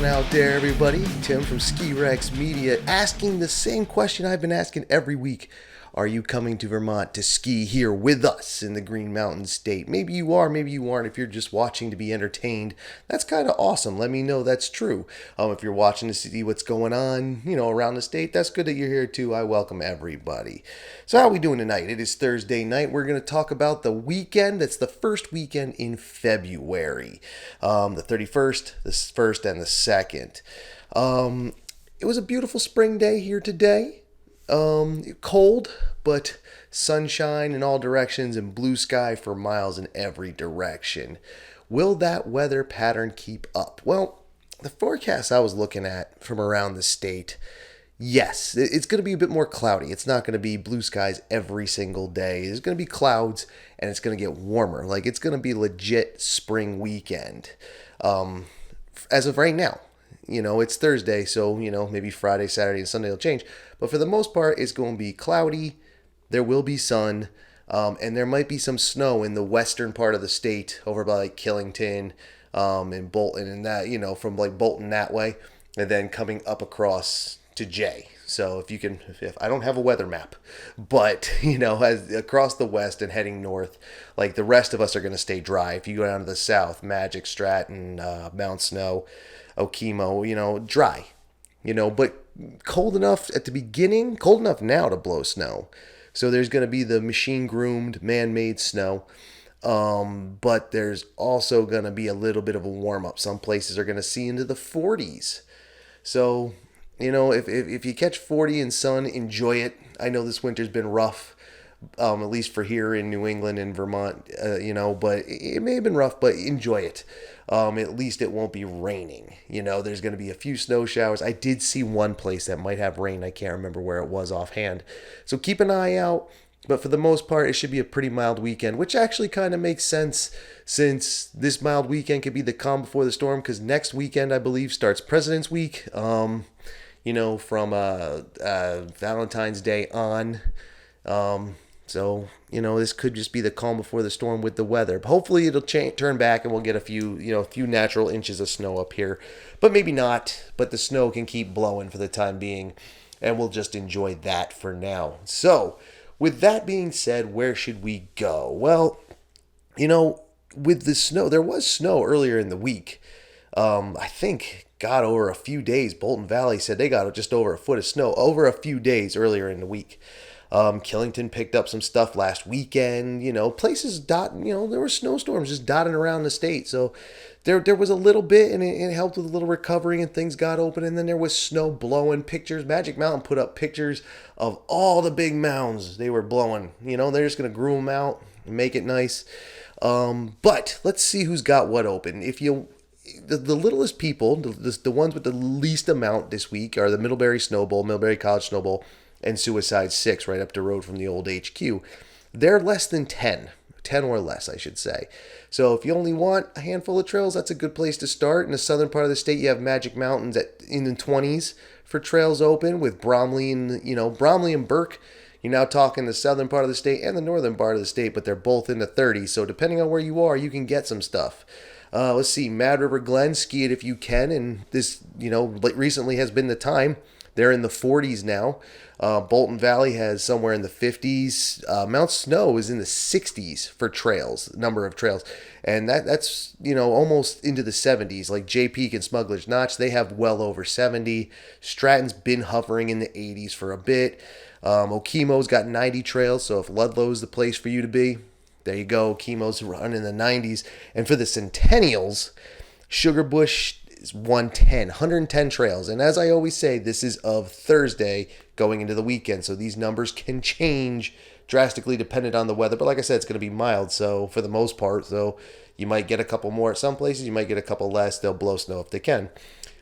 Out there, everybody. Tim from Ski Rex Media asking the same question I've been asking every week. Are you coming to Vermont to ski here with us in the Green Mountain State? Maybe you are, maybe you aren't. If you're just watching to be entertained, that's kind of awesome. Let me know that's true. If you're watching to see what's going on, around the state, that's good that you're here too. I welcome everybody. So how are we doing tonight? It is Thursday night. We're going to talk about the weekend. That's the first weekend in February. The 31st, the 1st, and the 2nd. It was a beautiful spring day here today. Cold, but sunshine in all directions and blue sky for miles in every direction. Will that weather pattern keep up? Well, the forecast I was looking at from around the state, yes, it's going to be a bit more cloudy. It's not going to be blue skies every single day. There's going to be clouds and it's going to get warmer. Like it's going to be legit spring weekend. As of right now. It's Thursday, so, maybe Friday, Saturday, and Sunday will change. But for the most part, it's going to be cloudy. There will be sun, and there might be some snow in the western part of the state over by, like, Killington and Bolton and that, from, like, Bolton that way, and then coming up across to Jay. So if I don't have a weather map, but, as across the west and heading north, like the rest of us are going to stay dry. If you go down to the south, Magic, Stratton, Mount Snow, Okemo, dry, but cold enough at the beginning, cold enough now to blow snow. So there's going to be the machine-groomed, man-made snow, but there's also going to be a little bit of a warm-up. Some places are going to see into the 40s. So, if you catch 40 in sun, enjoy it. I know this winter's been rough, at least for here in New England and Vermont, but it may have been rough, but enjoy it. At least it won't be raining. There's going to be a few snow showers. I did see one place that might have rain. I can't remember where it was offhand. So keep an eye out. But for the most part, it should be a pretty mild weekend, which actually kind of makes sense since this mild weekend could be the calm before the storm, because next weekend, I believe, starts President's Week, from Valentine's Day on. So, this could just be the calm before the storm with the weather. Hopefully it'll turn back and we'll get a few natural inches of snow up here. But maybe not. But the snow can keep blowing for the time being. And we'll just enjoy that for now. So, with that being said, where should we go? Well, with the snow, there was snow earlier in the week. I think got over a few days. Bolton Valley said they got just over a foot of snow over a few days earlier in the week. Killington picked up some stuff last weekend, places there were snowstorms just dotting around the state. So there was a little bit and it helped with a little recovery and things got open. And then there was snow blowing pictures. Magic Mountain put up pictures of all the big mounds they were blowing. They're just going to groom them out and make it nice. But let's see who's got what open. The littlest people, the ones with the least amount this week are the Middlebury Snow Bowl, Middlebury College Snow Bowl, and Suicide 6 right up the road from the old HQ. They're less than 10 or less, I should say. So if you only want a handful of trails, that's a good place to start. In the southern part of the state, you have Magic Mountains in the 20s for trails open with Bromley and Burke. You're now talking the southern part of the state and the northern part of the state, but they're both in the 30s. So depending on where you are, you can get some stuff. Let's see, Mad River Glen, ski it if you can, and this, recently has been the time. They're in the 40s now. Bolton Valley has somewhere in the 50s. Mount Snow is in the 60s for trails, number of trails. And that's almost into the 70s. Like Jay Peak and Smuggler's Notch, they have well over 70. Stratton's been hovering in the 80s for a bit. Okemo's got 90 trails, so if Ludlow's the place for you to be, there you go. Okemo's running in the 90s. And for the Centennials, Sugarbush is 110 trails. And as I always say, this is of Thursday going into the weekend. So these numbers can change drastically dependent on the weather. But like I said, it's going to be mild. So for the most part, so you might get a couple more at some places. You might get a couple less. They'll blow snow if they can.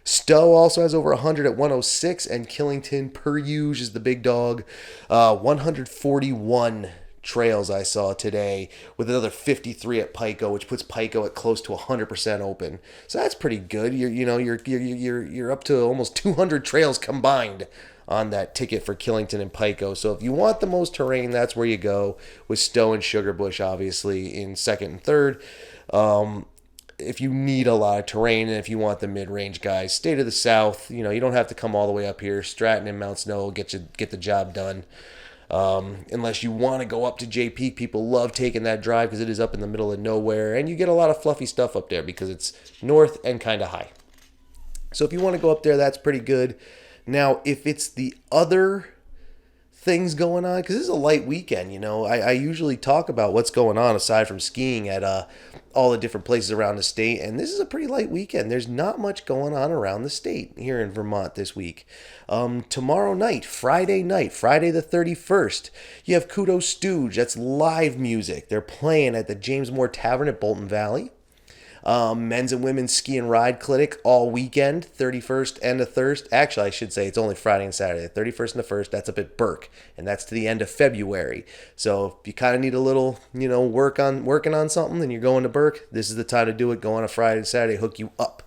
Stowe also has over 100 at 106. And Killington, per usual, is the big dog. 141 trails I saw today, with another 53 at Pico, which puts Pico at close to 100% open. So that's pretty good. You're up to almost 200 trails combined on that ticket for Killington and Pico. So if you want the most terrain, that's where you go, with Stowe and Sugarbush obviously in second and third. If you need a lot of terrain and if you want the mid-range guys, stay to the south. You don't have to come all the way up here. Stratton and Mount Snow will get the job done. Unless you want to go up to Jay Peak. People love taking that drive because it is up in the middle of nowhere, and you get a lot of fluffy stuff up there because it's north and kind of high. So if you want to go up there, that's pretty good. Now, if it's the other things going on, because this is a light weekend, I usually talk about what's going on aside from skiing at all the different places around the state, and this is a pretty light weekend. There's not much going on around the state here in Vermont this week. Tomorrow night, Friday the 31st, you have Kudo Stooge. That's live music. They're playing at the James Moore Tavern at Bolton Valley. Men's and women's ski and ride clinic all weekend, 31st and the 1st. Actually, I should say it's only Friday and Saturday. The 31st and the 1st, that's up at Burke, and that's to the end of February. So if you kind of need a little, working on something and you're going to Burke, this is the time to do it. Go on a Friday and Saturday, hook you up.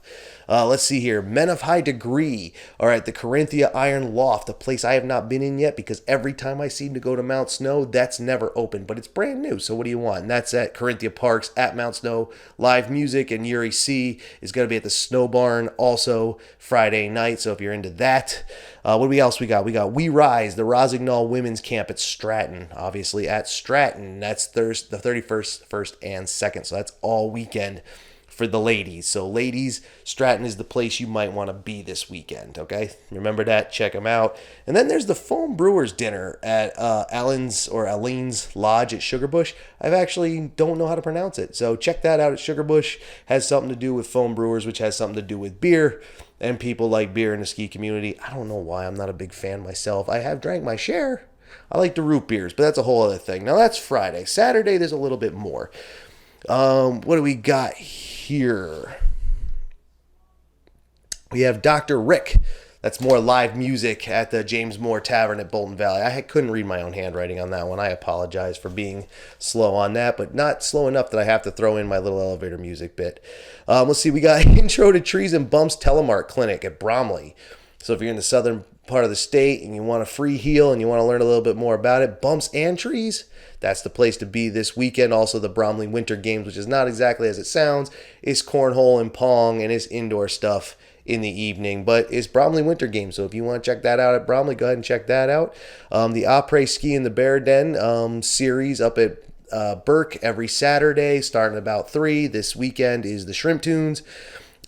Let's see here. Men of High Degree are at the Corinthia Iron Loft, a place I have not been in yet because every time I seem to go to Mount Snow, that's never open. But it's brand new, so what do you want? And that's at Corinthia Parks at Mount Snow. Live music, and Yuri C. is going to be at the Snow Barn also Friday night, so if you're into that. What else we got? We got We Rise, the Rosignol Women's Camp at Stratton. Obviously at Stratton. That's the 31st, 1st, and 2nd, so that's all weekend for the ladies. So ladies, Stratton is the place you might want to be this weekend, okay? Remember that. Check them out. And then there's the Foam Brewers dinner at Aline's Lodge at Sugarbush. I actually don't know how to pronounce it. So check that out at Sugarbush. Has something to do with Foam Brewers, which has something to do with beer. And people like beer in the ski community. I don't know why. I'm not a big fan myself. I have drank my share. I like the root beers, but that's a whole other thing. Now that's Friday. Saturday, there's a little bit more. What do we got here? We have Dr. Rick. That's more live music at the James Moore Tavern at Bolton Valley. I couldn't read my own handwriting on that one. I apologize for being slow on that, but not slow enough that I have to throw in my little elevator music bit. Let's see. We got Intro to Trees and Bumps Telemark Clinic at Bromley. So if you're in the southern part of the state and you want a free heel and you want to learn a little bit more about it, Bumps and Trees, that's the place to be this weekend. Also, the Bromley Winter Games, which is not exactly as it sounds. It's cornhole and pong and it's indoor stuff in the evening, but it's Bromley Winter Games. So if you want to check that out at Bromley, go ahead and check that out. The Après Ski in the Bear Den series up at Burke every Saturday, starting about 3. This weekend is the Shrimp Tunes.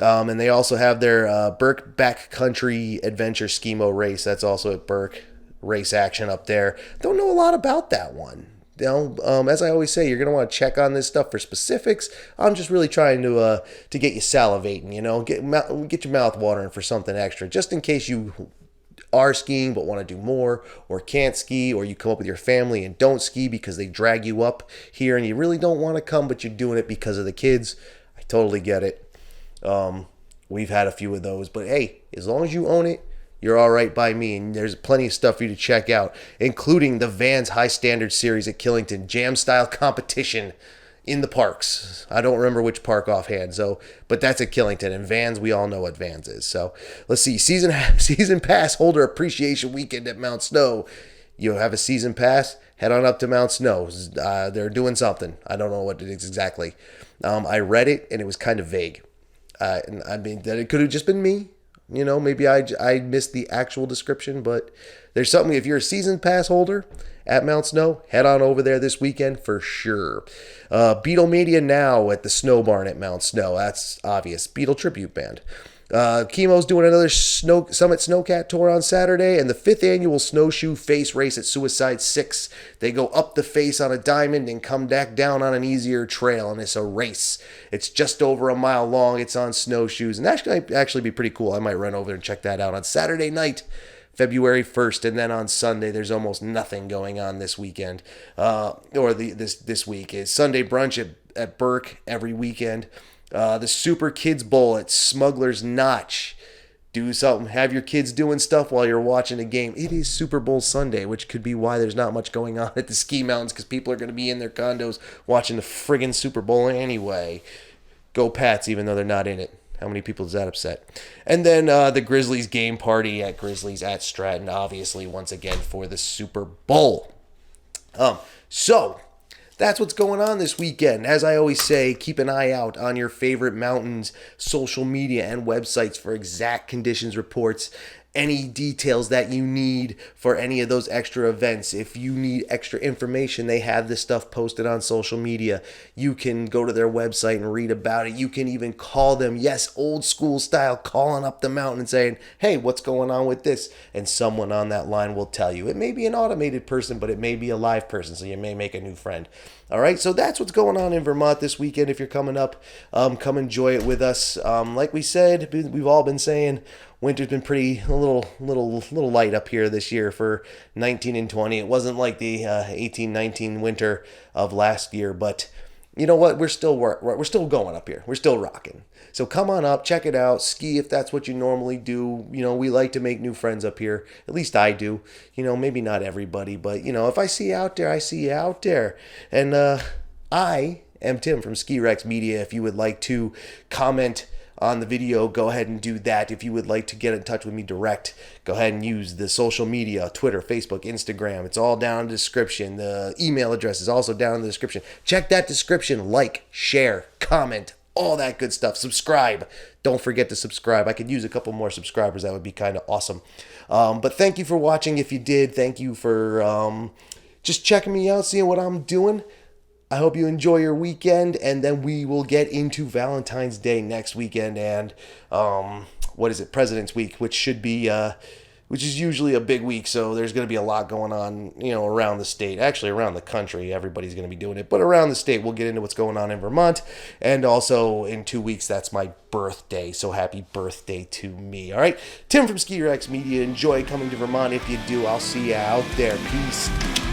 And they also have their Burke Backcountry Adventure Skimo race. That's also at Burke. Race action up there. Don't know a lot about that one. As I always say, you're going to want to check on this stuff for specifics. I'm just really trying to get you salivating, get your mouth watering for something extra, just in case you are skiing but want to do more, or can't ski, or you come up with your family and don't ski because they drag you up here and you really don't want to come, but you're doing it because of the kids. I totally get it. We've had a few of those, but hey, as long as you own it, you're all right by me, and there's plenty of stuff for you to check out, including the Vans High Standard Series at Killington, jam-style competition in the parks. I don't remember which park offhand, but that's at Killington, and Vans, we all know what Vans is. So let's see, season pass holder appreciation weekend at Mount Snow. You have a season pass, head on up to Mount Snow. They're doing something. I don't know what it is exactly. I read it, and it was kind of vague. And I mean, that it could have just been me. Maybe I missed the actual description, but there's something. If you're a season pass holder at Mount Snow, head on over there this weekend for sure. Beatlemania Now at the Snow Barn at Mount Snow. That's obvious. Beatle tribute band. Chemo's doing another Summit Snowcat Tour on Saturday, and the 5th annual Snowshoe Face Race at Suicide 6. They go up the face on a diamond and come back down on an easier trail, and it's a race. It's just over a mile long. It's on snowshoes, and that might actually be pretty cool. I might run over and check that out on Saturday night, February 1st, and then on Sunday there's almost nothing going on this weekend, this week. It's Sunday brunch at Burke every weekend. The Super Kids Bowl at Smuggler's Notch do something. Have your kids doing stuff while you're watching a game. It is Super Bowl Sunday, which could be why there's not much going on at the ski mountains, because people are going to be in their condos watching the friggin' Super Bowl anyway. Go Pats, even though they're not in it. How many people does that upset? And then the Grizzlies game party at Grizzlies at Stratton, obviously, once again for the Super Bowl. So that's what's going on this weekend. As I always say, keep an eye out on your favorite mountains, social media, and websites for exact conditions reports, any details that you need for any of those extra events. If you need extra information, they have this stuff posted on social media. You can go to their website and read about it. You can even call them, yes, old school style, calling up the mountain and saying, hey, what's going on with this? And someone on that line will tell you. It may be an automated person, but it may be a live person, so you may make a new friend. All right, so that's what's going on in Vermont this weekend. If you're coming up, come enjoy it with us. Like we said, we've all been saying, winter's been a little light up here this year for 19 and 20. It wasn't like the 18-19 winter of last year, but you know what? We're still going up here. We're still rocking. So come on up, check it out, ski if that's what you normally do. You know, we like to make new friends up here. At least I do. You know, maybe not everybody, but you know, if I see you out there, I see you out there. And I am Tim from Ski Rex Media. If you would like to comment on the video, go ahead and do that. If you would like to get in touch with me direct, go ahead and use the social media, Twitter, Facebook, Instagram. It's all down in the description. The email address is also down in the description. Check that description. Like, share, comment, all that good stuff. Subscribe. Don't forget to subscribe. I could use a couple more subscribers. That would be kind of awesome. But thank you for watching. If you did, thank you for just checking me out, seeing what I'm doing. I hope you enjoy your weekend, and then we will get into Valentine's Day next weekend and President's Week, which should be which is usually a big week. So there's going to be a lot going on, you know, around the state, actually around the country. Everybody's going to be doing it, but around the state, we'll get into what's going on in Vermont. And also in 2 weeks, that's my birthday. So happy birthday to me. All right, Tim from Ski Rex Media. Enjoy coming to Vermont. If you do, I'll see you out there. Peace.